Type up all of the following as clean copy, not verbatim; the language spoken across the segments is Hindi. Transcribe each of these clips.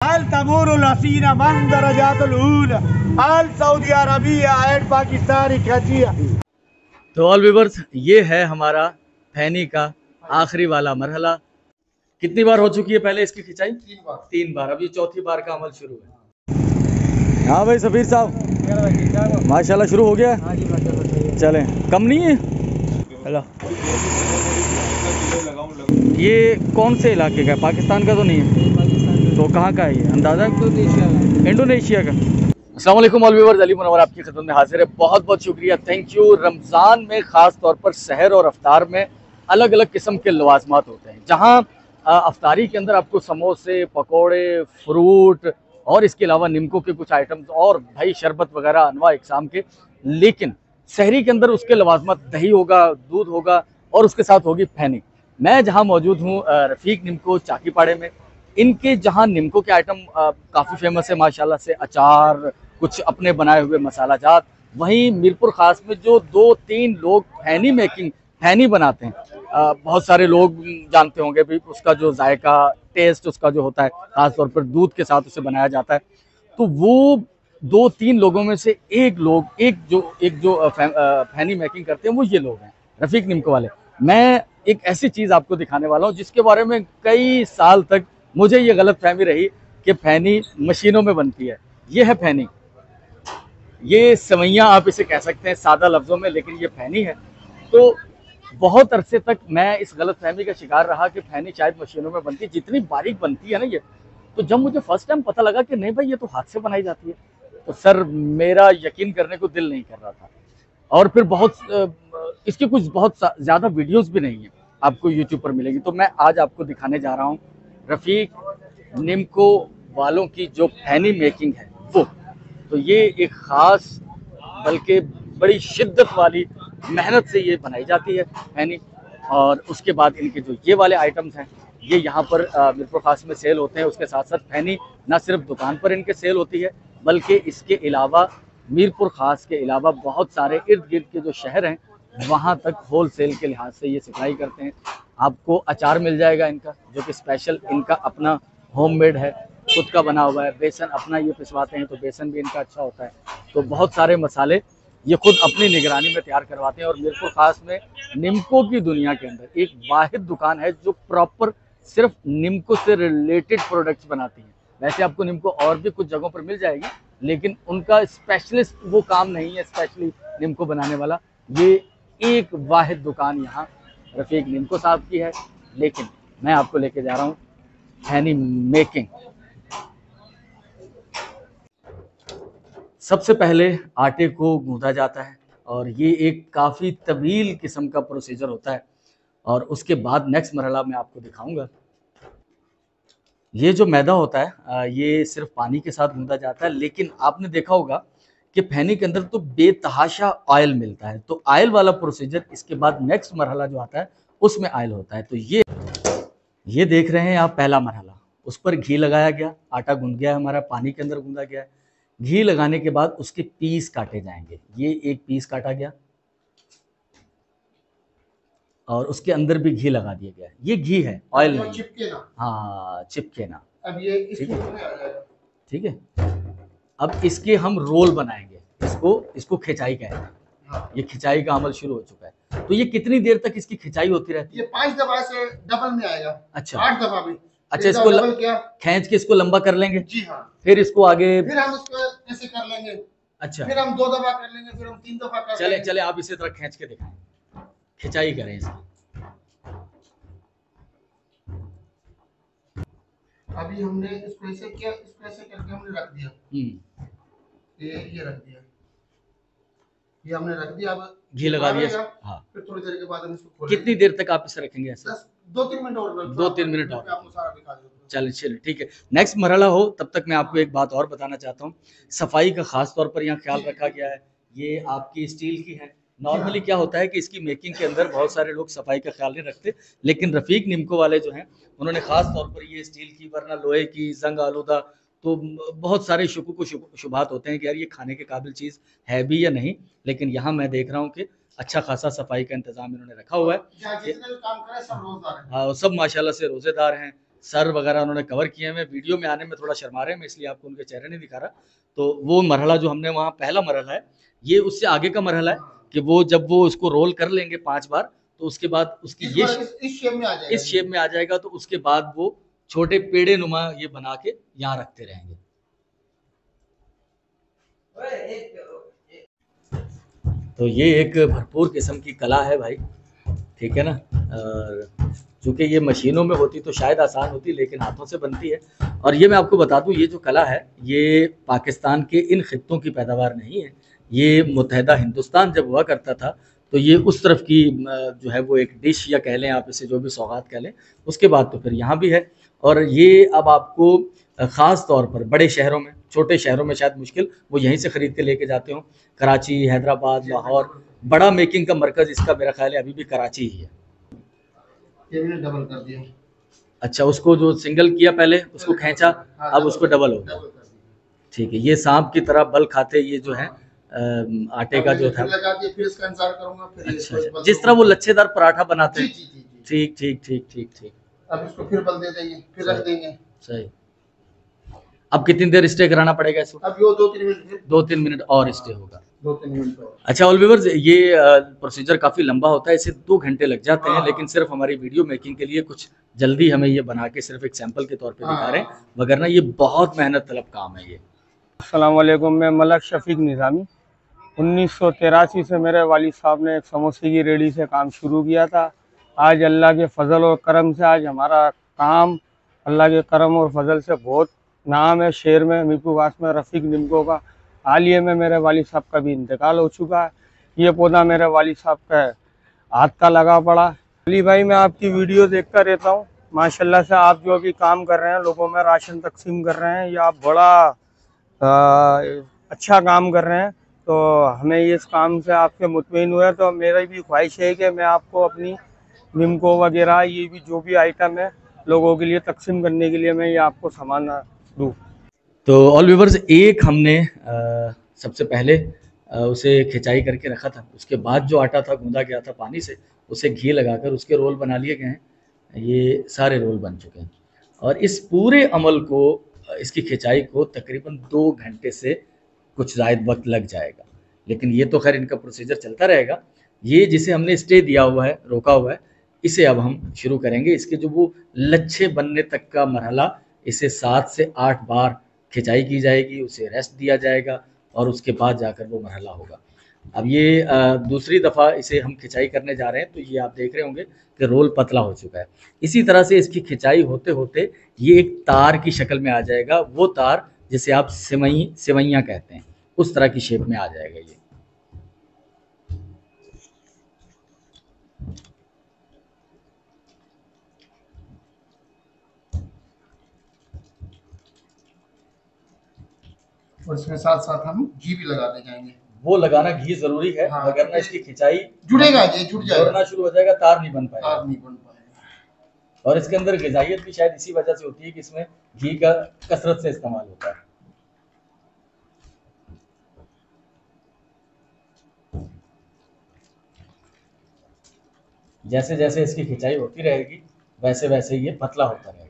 Al tamurul asina man darajatul ula al Saudi Arabia and Pakistan खचिया। तो ऑल व्यूवर्स, ये है हमारा फैनी का आखिरी वाला मरहला। कितनी बार हो चुकी है पहले इसकी खिंचाई? 3 बार। अब ये चौथी बार का अमल शुरू है। हाँ भाई सफीर साहब, माशाल्लाह शुरू हो गया। चलें, कम नहीं है। हेलो, ये कौन से इलाके का है? पाकिस्तान का तो नहीं है? तो कहाँ का है ये, अंदाज़ा? इंडोनेशिया का। अस्सलाम वालेकुम ऑल व्यूअर्स, अली मुनव्वर आपकी खिदमत में हाजिर है। बहुत बहुत शुक्रिया, थैंक यू। रमज़ान में ख़ास तौर पर सहर और अफ्तार में अलग अलग किस्म के लवाजमात होते हैं, जहाँ अफ्तारी के अंदर आपको समोसे, पकोड़े, फ्रूट और इसके अलावा निमको के कुछ आइटम्स और भाई शरबत वगैरह अनवा इकसाम के। लेकिन सहरी के अंदर उसके लवाजमात दही होगा, दूध होगा और उसके साथ होगी फैनी। मैं जहाँ मौजूद हूँ रफ़ीक निमको चाकीपाड़े में। इनके जहाँ निमको के आइटम काफ़ी फेमस है माशाल्लाह से, अचार, कुछ अपने बनाए हुए मसाला जात। वहीं मीरपुर ख़ास में जो 2-3 लोग फैनी बनाते हैं, बहुत सारे लोग जानते होंगे भी उसका जो जायका, टेस्ट उसका जो होता है, ख़ास तौर पर दूध के साथ उसे बनाया जाता है। तो वो 2-3 लोगों में से एक जो फैनी मेकिंग करते हैं वो ये लोग हैं, रफ़ीक निमको वाले। मैं एक ऐसी चीज़ आपको दिखाने वाला हूँ जिसके बारे में कई साल तक मुझे ये गलत फहमी रही कि फैनी मशीनों में बनती है। ये है फैनी, ये सवैयाँ आप इसे कह सकते हैं सादा लफ्ज़ों में, लेकिन ये फैनी है। तो बहुत अरसे तक मैं इस गलत फहमी का शिकार रहा कि फैनी शायद मशीनों में बनती है, जितनी बारीक बनती है ना ये। तो जब मुझे फर्स्ट टाइम पता लगा कि नहीं भाई ये तो हाथ से बनाई जाती है, तो सर मेरा यकीन करने को दिल नहीं कर रहा था। और फिर इसकी कुछ बहुत ज़्यादा वीडियोस भी नहीं है, आपको यूट्यूब पर मिलेगी। तो मैं आज आपको दिखाने जा रहा हूँ रफ़ीक निमको वालों की जो फैनी मेकिंग है वो। तो ये एक ख़ास, बल्कि बड़ी शिद्दत वाली मेहनत से ये बनाई जाती है फैनी। और उसके बाद इनके जो ये वाले आइटम्स हैं ये यहाँ पर मीरपुर खास में सेल होते हैं। उसके साथ साथ फैनी ना सिर्फ दुकान पर इनके सेल होती है, बल्कि इसके अलावा मीरपुर खास के अलावा बहुत सारे इर्द गिर्द के जो शहर हैं वहाँ तक होल सेल के लिहाज से ये सप्लाई करते हैं। आपको अचार मिल जाएगा इनका, जो कि स्पेशल इनका अपना होममेड है, खुद का बना हुआ है। बेसन अपना ये पिसवाते हैं, तो बेसन भी इनका अच्छा होता है। तो बहुत सारे मसाले ये खुद अपनी निगरानी में तैयार करवाते हैं। और मीरपुर खास में निमको की दुनिया के अंदर एक वाहिद दुकान है जो प्रॉपर सिर्फ निमको से रिलेटेड प्रोडक्ट्स बनाती है। वैसे आपको निमको और भी कुछ जगहों पर मिल जाएगी, लेकिन उनका स्पेशलिस्ट वो काम नहीं है, स्पेशली निमको बनाने वाला। ये एक वाहिद दुकान यहाँ रफ़ीक निमको साहब की है। लेकिन मैं आपको लेके जा रहा हूँ फैनी मेकिंग। सबसे पहले आटे को गूंदा जाता है और ये एक काफ़ी तवील किस्म का प्रोसीजर होता है। और उसके बाद नेक्स्ट मरहला मैं आपको दिखाऊंगा। ये जो मैदा होता है ये सिर्फ पानी के साथ गूंदा जाता है, लेकिन आपने देखा होगा कि फैनी के अंदर तो बेतहाशा ऑयल मिलता है। तो ऑयल वाला प्रोसीजर, इसके बाद नेक्स्ट मरहला जो आता है उसमें ऑयल होता है। तो ये देख रहे हैं आप पहला मरहला, उस पर घी लगाया गया, आटा गूंद गया है हमारा, पानी के अंदर गूंदा गया है। घी लगाने के बाद उसके पीस काटे जाएंगे। ये एक पीस काटा गया और उसके अंदर भी घी लगा दिया गया। ये घी है, ऑयल नहीं। चिपके ना, हाँ चिपके ना। अब ये ठीक है। अब इसके हम रोल बनाएंगे, इसको खिंचाई कहते हैं। हाँ। ये खिंचाई का अमल शुरू हो चुका है। तो ये कितनी देर तक इसकी खिंचाई होती रहती है? ये 5 दफा से डबल में आएगा। अच्छा, 8 दफा भी। अच्छा, इसको खींच के इसको लंबा कर लेंगे। जी हाँ। फिर इसको आगे, फिर हम इसको ऐसे कर लेंगे। अच्छा, फिर हम 2 दफा कर लेंगे, फिर हम 3 दफा कर लेंगे। चले आप इसी तरह खींच के दिखाएं, खिंचाई करें इसकी। अभी हमने इसको ऐसे किया, इसको ऐसे करके हमने रख दिया। ये रख दिया, ये हमने रख दिया। अब घी लगा दिया। हाँ। फिर थोड़ी देर के बाद हम इसको खोलेंगे। कितनी देर तक आप इसे रखेंगे ऐसे? 2-3 मिनट और। 2-3 मिनट और आपको सारा दिखा दूंगा। चलिए ठीक है। नेक्स्ट मरहला हो तब तक मैं आपको एक बात और बताना चाहता हूँ। सफाई का खास तौर पर यहाँ ख्याल रखा गया है। ये आपकी स्टील की है। नॉर्मली क्या होता है कि इसकी मेकिंग के अंदर बहुत सारे लोग सफाई का ख्याल नहीं रखते, लेकिन रफ़ीक निमको वाले जो हैं उन्होंने खास तौर पर ये स्टील की, वरना लोहे की, जंग आलूदा। तो बहुत सारे शुभात होते हैं कि यार ये खाने के काबिल चीज़ है भी या नहीं। लेकिन यहाँ मैं देख रहा हूँ कि अच्छा खासा सफाई का इंतजाम इन्होंने रखा हुआ है। हाँ, सब माशाल्लाह से रोजेदार हैं। सर वगैरह उन्होंने कवर किए हैं। वीडियो में आने में थोड़ा शर्मा रहे हैं, मैं इसलिए आपको उनके चेहरे नहीं दिखा रहा। तो वो मरहला जो हमने वहाँ पहला मरहला है, ये उससे आगे का मरहला है कि वो जब वो उसको रोल कर लेंगे 5 बार तो उसके बाद उसकी ये इस शेप में आ जाएगा, इस शेप में आ जाएगा। तो उसके बाद वो छोटे पेड़े नुमा ये बना के यहाँ रखते रहेंगे। तो ये एक भरपूर किस्म की कला है भाई, ठीक है ना। और चूँकि ये मशीनों में होती तो शायद आसान होती, लेकिन हाथों से बनती है। और ये मैं आपको बता दूं, ये जो कला है ये पाकिस्तान के इन खित्तों की पैदावार नहीं है। ये मुत्तहदा हिंदुस्तान जब हुआ करता था तो ये उस तरफ की जो है वो एक डिश या कह लें आप इसे जो भी सौगात कह लें, उसके बाद तो फिर यहाँ भी है। और ये अब आपको ख़ास तौर पर बड़े शहरों में, छोटे शहरों में शायद मुश्किल, वो यहीं से ख़रीद के लेके जाते हों। कराची, हैदराबाद, लाहौर, बड़ा मेकिंग का मरकज़ इसका मेरा ख्याल है अभी भी कराची ही है। ये मैंने डबल कर दिया। अच्छा, उसको जो सिंगल किया पहले उसको खींचा, अब उसको डबल हो गया। ठीक है, ये सांप की तरह बल खाते ये जो है आटे का जो था। फिर इसका इंतजार करूंगा। अच्छा, जिस तरह वो लच्छेदार पराठा बनाते हैं। ठीक ठीक ठीक ठीक ठीक। अब इसको फिर बल दे देंगे, फिर रख देंगे। सही। अब कितनी देर स्टे कराना पड़ेगा इसको? अब ये 2-3 मिनट, 2-3 मिनट और स्टे होगा। 2-3 मिनट और। अच्छा ऑल व्यूअर्स, ये प्रोसीजर काफ़ी लंबा होता है, इसे 2 घंटे लग जाते हैं, लेकिन सिर्फ हमारी वीडियो मेकिंग के लिए कुछ जल्दी हमें ये बना के सिर्फ एक सैंपल के तौर पे दिखा रहे हैं, वगरना ये बहुत मेहनत तलब काम है ये। अस्सलाम वालेकुम, मैं मलक शफीक निज़ामी। 1983 से मेरे वालिद साहब ने एक समोसे की रेडी से काम शुरू किया था। आज अल्लाह के फ़ज़ल और करम से आज हमारा काम अल्लाह के करम और फजल से बहुत नाम है शहर में, मीरपुरवास में रफ़ीक निमको का। हाल ही में मेरे वालिद साहब का भी इंतकाल हो चुका है। ये पौधा मेरे वालिद साहब का हाथ का लगा पड़ा। अली भाई, मैं आपकी वीडियो देखता रहता हूँ, माशाल्लाह से आप जो भी काम कर रहे हैं, लोगों में राशन तकसीम कर रहे हैं, ये आप बड़ा अच्छा काम कर रहे हैं। तो हमें इस काम से आपसे मुतमईन हुए, तो मेरी भी ख्वाहिश है कि मैं आपको अपनी निमको वगैरह ये भी जो भी आइटम है लोगों के लिए तकसीम करने के लिए मैं ये आपको सामान दूँ। तो ऑल व्यूवर्स, एक हमने सबसे पहले उसे खिंचाई करके रखा था, उसके बाद जो आटा था गूंदा गया था पानी से, उसे घी लगाकर उसके रोल बना लिए गए हैं। ये सारे रोल बन चुके हैं और इस पूरे अमल को, इसकी खिंचाई को तकरीबन 2 घंटे से कुछ ज़ायद वक्त लग जाएगा, लेकिन ये तो खैर इनका प्रोसीजर चलता रहेगा। ये जिसे हमने स्टे दिया हुआ है, रोका हुआ है, इसे अब हम शुरू करेंगे। इसके जो वो लच्छे बनने तक का मरहला, इसे 7 से 8 बार खिंचाई की जाएगी, उसे रेस्ट दिया जाएगा और उसके बाद जाकर वो मरहला होगा। अब ये दूसरी दफ़ा इसे हम खिंचाई करने जा रहे हैं, तो ये आप देख रहे होंगे कि रोल पतला हो चुका है। इसी तरह से इसकी खिंचाई होते होते ये एक तार की शक्ल में आ जाएगा, वो तार जिसे आप सेवैयाँ कहते हैं, उस तरह की शेप में आ जाएगा ये। और इसमें साथ साथ हम घी भी लगाते जाएंगे। वो लगाना घी जरूरी है, हाँ, वगरना इसकी खिंचाई जुड़ेगा, ये जुड़ जाएगा, जुड़ना शुरू हो जाएगा, तार नहीं बन पाएगा। तार नहीं बन पाएगा। और इसके अंदर ग़िज़ाइयत भी शायद इसी वजह से होती है कि इसमें घी का कसरत से इस्तेमाल होता है। जैसे जैसे इसकी खिंचाई होती रहेगी वैसे वैसे ये पतला होता रहेगा।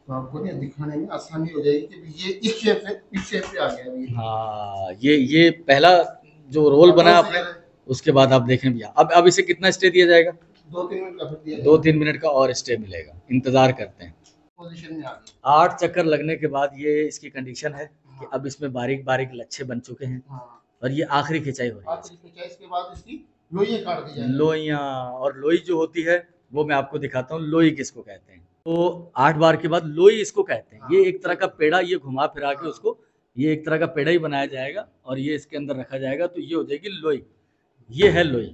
तो आपको नहीं दिखाने में आसानी हो जाएगी कि ये इस शेप पे आ गया अभी। हाँ, ये पहला जो रोल बना आपने, उसके बाद आप देखें भैया, अब इसे कितना स्टे दिया जाएगा? 2-3 मिनट का फिर दिया, 2-3 मिनट का और स्टे मिलेगा। इंतजार करते हैं। पोजीशन में आ गया। 8 चक्कर लगने के बाद ये इसकी कंडीशन है कि अब इसमें बारीक बारीक लच्छे बन चुके हैं। हाँ। और ये आखिरी खिंचाई हो रही है। आखिरी खिंचाई, इसके बाद इसकी लोइयां काट दी जाएंगी। लोइयां, और लोई जो होती है वो मैं आपको दिखाता हूँ लोई किसको कहते हैं। तो 8 बार के बाद लोई इसको कहते हैं। ये एक तरह का पेड़ा, ये घुमा फिरा के उसको, ये एक तरह का पेड़ा ही बनाया जाएगा और ये इसके अंदर रखा जाएगा, तो ये हो जाएगी लोई। ये है लोई,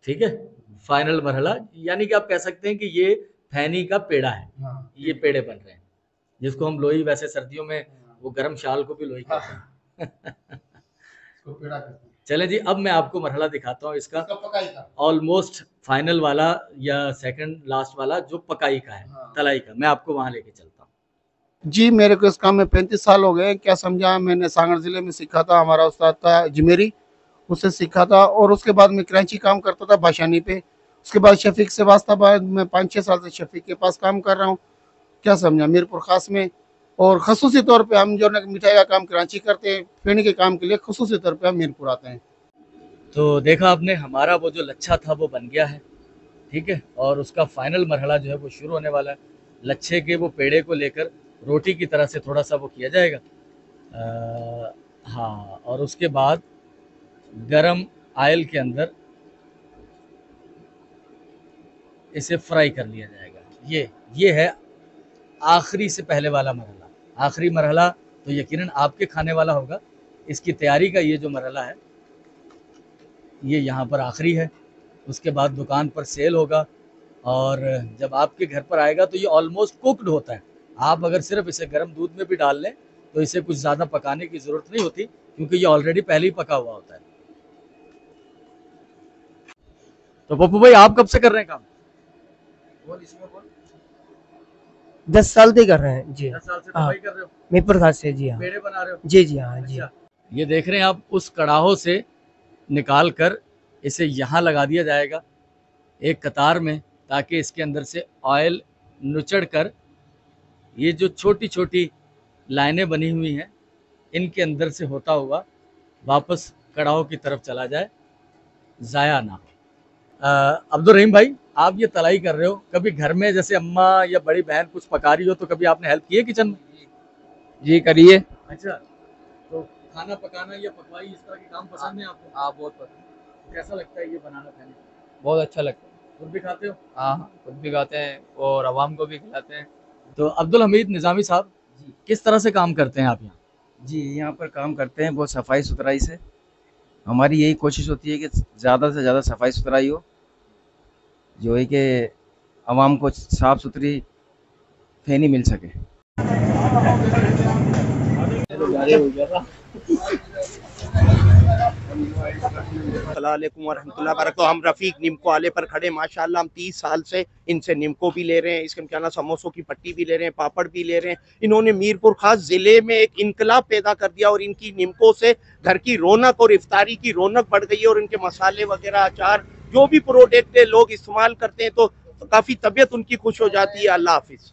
ठीक है, फाइनल मरहला। यानी कि आप कह सकते हैं कि ये फैनी का पेड़ा है। हाँ। ये पेड़े बन रहे हैं, जिसको हम लोई, वैसे सर्दियों में वो गर्म शाल को भी लोई कहते हैं। इसको पेड़ा कहते हैं। चले जी, अब मैं आपको मरहला दिखाता हूँ इसका पकाई का। ऑलमोस्ट फाइनल वाला या सेकंड लास्ट वाला जो पकाई का है, तलाई का। मैं आपको वहां लेके चलता हूँ। जी मेरे को इस काम में 35 साल हो गए। क्या समझा, मैंने सांगड़ जिले में सीखा था, हमारा उस्ताद था अजमेरी, उससे सीखा था। और उसके बाद मैं कराची काम करता था भाषानी पे। उसके बाद शफीक से वास्ता, बाद मैं 5-6 साल से शफीक के पास काम कर रहा हूँ। क्या समझा, मीरपुर खास में। और खसूसी तौर पे हम जो है मिठाई का काम कराची करते हैं, फेणी के काम के लिए खसूसी तौर पे हम मीरपुर आते हैं। तो देखा आपने, हमारा वो जो लच्छा था वो बन गया है, ठीक है। और उसका फाइनल मरहला जो है वो शुरू होने वाला है। लच्छे के वो पेड़े को लेकर रोटी की तरह से थोड़ा सा वो किया जाएगा, हाँ। और उसके बाद गरम ऑयल के अंदर इसे फ्राई कर लिया जाएगा। ये है आखिरी से पहले वाला मरहला। आखिरी मरहला तो यकीनन आपके खाने वाला होगा। इसकी तैयारी का ये जो मरहला है ये यहाँ पर आखिरी है। उसके बाद दुकान पर सेल होगा और जब आपके घर पर आएगा तो ये ऑलमोस्ट कुक्ड होता है। आप अगर सिर्फ इसे गर्म दूध में भी डाल लें तो इसे कुछ ज़्यादा पकाने की ज़रूरत नहीं होती, क्योंकि ये ऑलरेडी पहले ही पका हुआ होता है। तो पप्पू भाई, आप कब से कर रहे हैं काम? 10 साल से कर रहे हैं जी। 10 साल से दवाई कर रहे हो? मीरपुर खास से जी हाँ। पेड़े बना रहे हो? जी जी हाँ जी। अच्छा। ये देख रहे हैं आप, उस कड़ाहों से निकाल कर इसे यहाँ लगा दिया जाएगा एक कतार में, ताकि इसके अंदर से ऑयल नुचड़ कर ये जो छोटी छोटी लाइनें बनी हुई हैं इनके अंदर से होता हुआ वापस कड़ाहों की तरफ चला जाए, ज़ाया ना हो। अब्दुल रहीम भाई, आप ये तलाई कर रहे हो, कभी घर में जैसे अम्मा या बड़ी बहन कुछ पका रही हो तो कभी आपने हेल्प की है किचन में? जी करिए। अच्छा, तो खाना पकाना या पकवाई इस तरह के काम पसंद है आपको? हाँ बहुत पसंद। कैसा लगता है ये बनाना खाने? बहुत अच्छा लगता है। खुद भी खाते हो? हाँ खुद भी खाते हैं और आवाम को भी खिलाते हैं। तो अब्दुल हमीद निज़ामी साहब, किस तरह से काम करते हैं आप यहाँ? जी यहाँ पर काम करते हैं बहुत सफाई सुथराई से। हमारी यही कोशिश होती है कि ज़्यादा से ज़्यादा सफाई सुथराई हो, जो है कि आवाम को साफ़ सुथरी फेनी मिल सके। अस्सलामुअलैकुम वरहमतुल्लाहि वबरकातुहू। हम रफ़ीक निम्को आले पर खड़े, माशाल्लाह हम 30 साल से इनसे निम्को भी ले रहे हैं, इसके क्या समोसों की पट्टी भी ले रहे हैं, पापड़ भी ले रहे हैं। इन्होंने मीरपुर खास ज़िले में एक इनकलाब पैदा कर दिया और इनकी निम्को से घर की रौनक और इफ्तारी की रौनक बढ़ गई है। और इनके मसाले वगैरह, अचार, जो भी प्रोडक्ट लोग इस्तेमाल करते हैं तो काफ़ी तबीयत उनकी खुश हो जाती है। अल्लाह हाफिज़।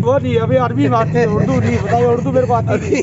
वो नहीं, अभी अरबी में आती है, उर्दू नहीं। बताइए, उर्दू मेरे को आती है?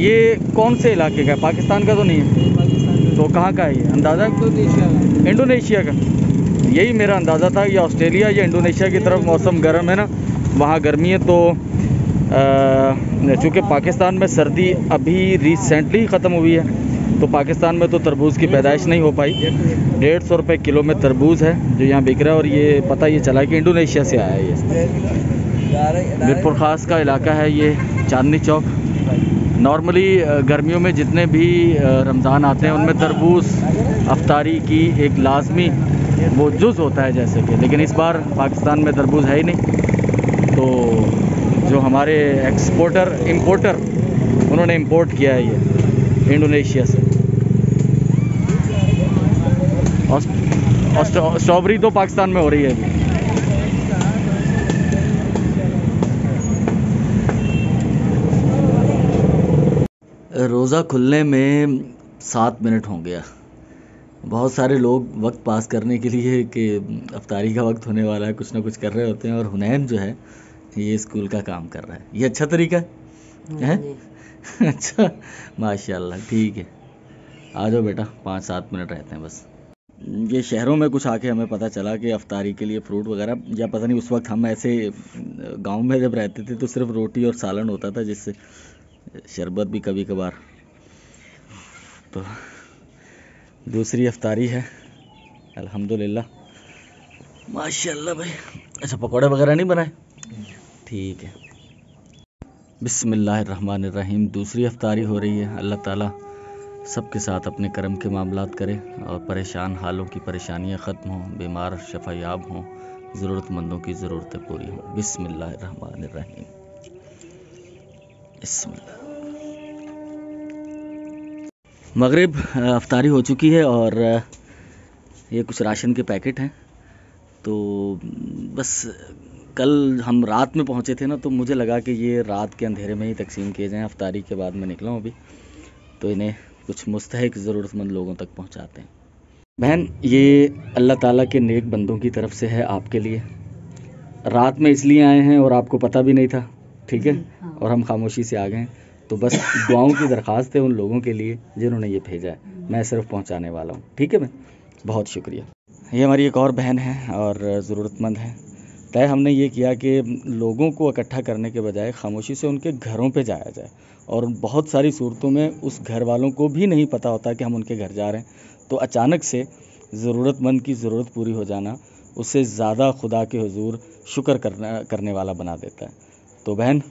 ये कौन से इलाके का है? पाकिस्तान का तो नहीं है? तो कहाँ का है ये, अंदाज़ा? इंडोनेशिया का। यही मेरा अंदाज़ा था, ये ऑस्ट्रेलिया या इंडोनेशिया की तरफ मौसम गर्म है ना, वहाँ गर्मी है। तो चूँकि पाकिस्तान में सर्दी अभी रिसेंटली ख़त्म हुई है, तो पाकिस्तान में तो तरबूज़ की पैदाइश नहीं हो पाई। 150 रुपये किलो में तरबूज़ है जो यहाँ बिक रहा है। और ये पता ये चला कि इंडोनेशिया से आया है ये। मीरपुर ख़ास का इलाका है ये, चांदनी चौक। नॉर्मली गर्मियों में जितने भी रमज़ान आते हैं उनमें तरबूज अफ्तारी की एक लाजमी वो जुज़ होता है जैसे कि, लेकिन इस बार पाकिस्तान में तरबूज है ही नहीं। तो जो हमारे इंपोर्टर उन्होंने इंपोर्ट किया है ये इंडोनेशिया से। और स्ट्रॉबेरी तो पाकिस्तान में हो रही है अभी। रोज़ा खुलने में 7 मिनट हो गया। बहुत सारे लोग वक्त पास करने के लिए कि अफ्तारी का वक्त होने वाला है कुछ ना कुछ कर रहे होते हैं, और हुनैन जो है ये स्कूल का काम कर रहा है। ये अच्छा तरीका है? अच्छा, माशाल्लाह, ठीक है। आ जाओ बेटा, 5-7 मिनट रहते हैं बस। ये शहरों में कुछ आके हमें पता चला कि अफ्तारी के लिए फ्रूट वगैरह, या पता नहीं उस वक्त हम ऐसे गांव में जब रहते थे तो सिर्फ रोटी और सालन होता था, जिससे शरबत भी कभी कभार। तो दूसरी अफ्तारी है, अल्हम्दुलिल्लाह, माशाल्लाह भाई। अच्छा, पकौड़े वगैरह नहीं बनाए? ठीक है। बिस्मिल्लाहिर्रहमानिर्रहीम। दूसरी अफ्तारी हो रही है। अल्लाह ताला सबके साथ अपने करम के मामलात करे और परेशान हालों की परेशानियां ख़त्म हों, बीमार शफायाब हों, ज़रूरतमंदों की ज़रूरतें पूरी हों। बिस्मिल्लाहिर्रहमानिर्रहीम। बिस्मिल्लाह। मगरिब अफ्तारी हो चुकी है और ये कुछ राशन के पैकेट हैं। तो बस कल हम रात में पहुँचे थे ना, तो मुझे लगा कि ये रात के अंधेरे में ही तकसीम किए जाएँ। अफ्तारी के बाद मैं निकला हूँ अभी, तो इन्हें कुछ मुस्तहिक ज़रूरतमंद लोगों तक पहुँचाते हैं। बहन, ये अल्लाह ताला के नेक बंदों की तरफ से है आपके लिए। रात में इसलिए आए हैं और आपको पता भी नहीं था, ठीक है, और हम खामोशी से आ गए हैं। तो बस दुआओं की दरख्वास्त है उन लोगों के लिए जिन्होंने ये भेजा है। मैं सिर्फ पहुंचाने वाला हूं, ठीक है। मैं बहुत शुक्रिया। ये हमारी एक और बहन है और ज़रूरतमंद है। तय हमने ये किया कि लोगों को इकट्ठा करने के बजाय खामोशी से उनके घरों पे जाया जाए, और बहुत सारी सूरतों में उस घर वालों को भी नहीं पता होता कि हम उनके घर जा रहे हैं। तो अचानक से ज़रूरतमंद की ज़रूरत पूरी हो जाना उससे ज़्यादा खुदा के हुजूर शुक्र करने वाला बना देता है। तो बहन,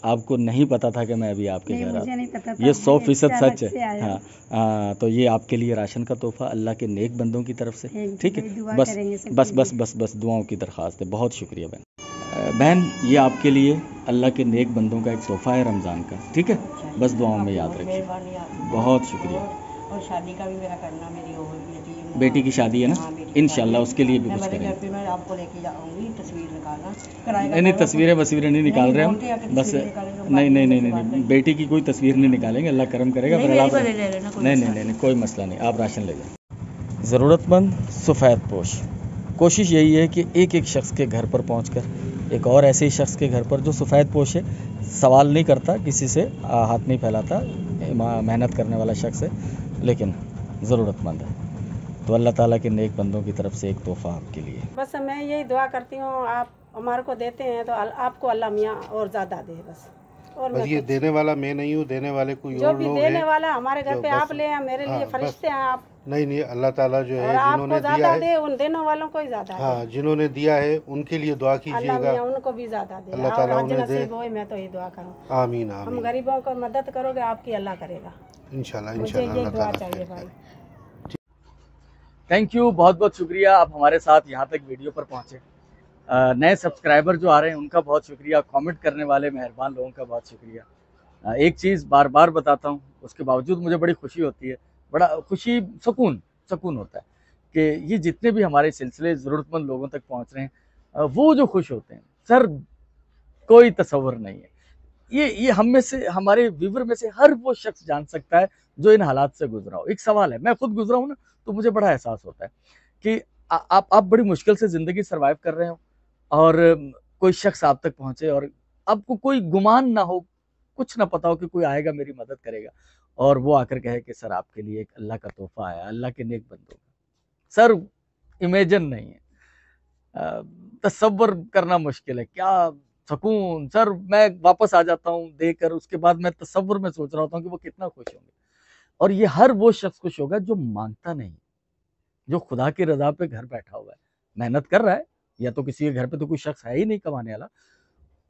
आपको नहीं पता था कि मैं अभी आपके घर आता, ये 100% सच है। हाँ, तो ये आपके लिए राशन का तोहफा अल्लाह के नेक बंदों की तरफ से, ठीक है। बस बस बस बस बस दुआओं की दरख्वास्त है। बहुत शुक्रिया बहन। बहन, ये आपके लिए अल्लाह के नेक बंदों का एक तोहफा है रमज़ान का, ठीक है। बस दुआओं में याद रखिए। बहुत शुक्रिया। और शादी का भी मेरा करना, मेरी बेटी की शादी है ना, इंशाल्लाह उसके लिए भी कुछ करेंगे। मैं आपको लेके जाऊंगी, तस्वीर नहीं नहीं, तस्वीरें नहीं निकाल रहे हम, बस नहीं, बेटी की कोई तस्वीर नहीं निकालेंगे, अल्लाह करम करेगा। फिर आप नहीं, कोई मसला नहीं, आप राशन ले जाए। ज़रूरतमंद सफ़ेद पोश। कोशिश यही है कि एक एक शख्स के घर पर पहुंचकर एक और ऐसे ही शख्स के घर पर जो सफ़ेद पोश है, सवाल नहीं करता, किसी से हाथ नहीं फैलाता, मेहनत करने वाला शख्स है, लेकिन ज़रूरतमंद है। तो अल्लाह ताला के नेक बंदों की तरफ से एक तोहफ़ा आपके लिए। बस मैं यही दुआ करती हूँ, आप हमारे को देते हैं तो आपको अल्लाह मियाँ और ज़्यादा दे। बस ये देने वाला मैं नहीं हूँ, देने वाले कोई जो और भी लोग देने हैं। वाला हमारे घर पे आप ले आए, मेरे लिए फरिश्ते हैं आप। नहीं, अल्लाह ताला जो है जिन्होंने दिया है दे, उन देने वालों को ही ज़्यादा। हाँ, जिन्होंने दिया है उनके लिए दुआ कीजिएगा, उनको भी ज़्यादा दे, अल्लाह ताला उन्हें दे। मैं तो ये दुआ करूँ, आमीन आमीन। हम गरीबों को मदद करोगे, आपकी अल्लाह करेगा इंशाल्लाह। मुझे ये दुआ चाहिए भाई। थैंक यू, बहुत बहुत शुक्रिया आप हमारे साथ यहाँ तक वीडियो पर पहुँचे। नए सब्सक्राइबर जो आ रहे हैं उनका बहुत शुक्रिया, कमेंट करने वाले मेहरबान लोगों का बहुत शुक्रिया। एक चीज़ बार बार बताता हूँ, उसके बावजूद मुझे बड़ी खुशी होती है, बड़ा खुशी सुकून होता है कि ये जितने भी हमारे सिलसिले ज़रूरतमंद लोगों तक पहुँच रहे हैं, वो जो खुश होते हैं, सर कोई तसव्वुर नहीं है। ये हम में से, हमारे व्यूवर में से हर वो शख्स जान सकता है जो इन हालात से गुजरा हो। एक सवाल है, मैं खुद गुजरा हूँ ना, तो मुझे बड़ा एहसास होता है कि आप बड़ी मुश्किल से ज़िंदगी सर्वाइव कर रहे हो और कोई शख्स आप तक पहुँचे और आपको कोई गुमान ना हो, कुछ ना पता हो कि कोई आएगा मेरी मदद करेगा, और वो आकर कहे कि सर आपके लिए एक अल्लाह का तोहफा आया, अल्लाह के नेक बंदों का। सर इमेजिन नहीं है, तसव्वुर करना मुश्किल है। क्या सुकून, सर मैं वापस आ जाता हूँ देकर, उसके बाद मैं तसव्वुर में सोच रहा होता हूँ कि वो कितना खुश होंगे। और ये हर वो शख्स खुश होगा जो मांगता नहीं, जो खुदा की रजा पे घर बैठा हुआ है, मेहनत कर रहा है, या तो किसी के घर पे तो कोई शख्स है ही नहीं कमाने वाला,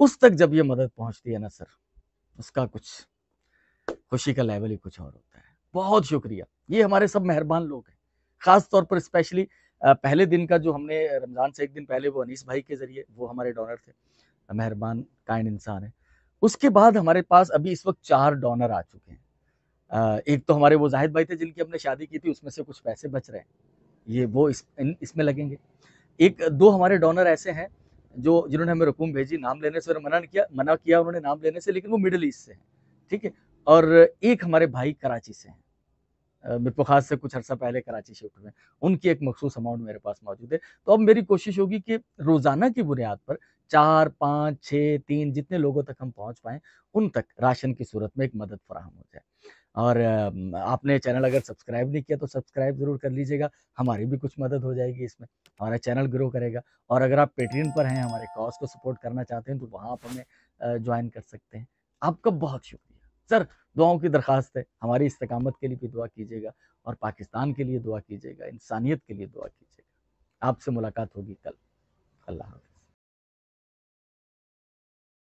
उस तक जब ये मदद पहुंचती है ना सर, उसका कुछ खुशी का लेवल ही कुछ और होता है। बहुत शुक्रिया। ये हमारे सब मेहरबान लोग हैं, ख़ास तौर पर स्पेशली पहले दिन का जो हमने रमज़ान से एक दिन पहले वो अनीस भाई के ज़रिए, वो हमारे डोनर थे, मेहरबान काइंड इंसान है। उसके बाद हमारे पास अभी इस वक्त 4 डोनर आ चुके हैं। एक तो हमारे वो जाहिद भाई थे जिनकी हमने शादी की थी, उसमें से कुछ पैसे बच रहे हैं, ये वो इसमें लगेंगे। 1-2 हमारे डोनर ऐसे हैं जिन्होंने हमें रकूम भेजी, नाम लेने से मना किया उन्होंने नाम लेने से, लेकिन वो मिडिल ईस्ट से हैं, ठीक है। और एक हमारे भाई कराची से हैं, मिरपुखास से कुछ अर्सा पहले कराची शिफ्ट हुए, उनकी एक मखसूस अमाउंट मेरे पास मौजूद है। तो अब मेरी कोशिश होगी कि रोज़ाना की बुनियाद पर 4, 5, 6, 3 जितने लोगों तक हम पहुंच पाएं उन तक राशन की सूरत में एक मदद फराहम हो जाए। और आपने चैनल अगर सब्सक्राइब नहीं किया तो सब्सक्राइब ज़रूर कर लीजिएगा, हमारी भी कुछ मदद हो जाएगी इसमें, हमारा चैनल ग्रो करेगा। और अगर आप पेट्रियन पर हैं, हमारे कॉज को सपोर्ट करना चाहते हैं तो वहाँ आप हमें ज्वाइन कर सकते हैं। आपका बहुत शुक्रिया सर। दुआओं की दरख्वास्त है, हमारी इस्तेकामत के लिए भी दुआ कीजिएगा और पाकिस्तान के लिए दुआ कीजिएगा, इंसानियत के लिए दुआ कीजिएगा। आपसे मुलाकात होगी कल। अल्लाह हाफ़िज़।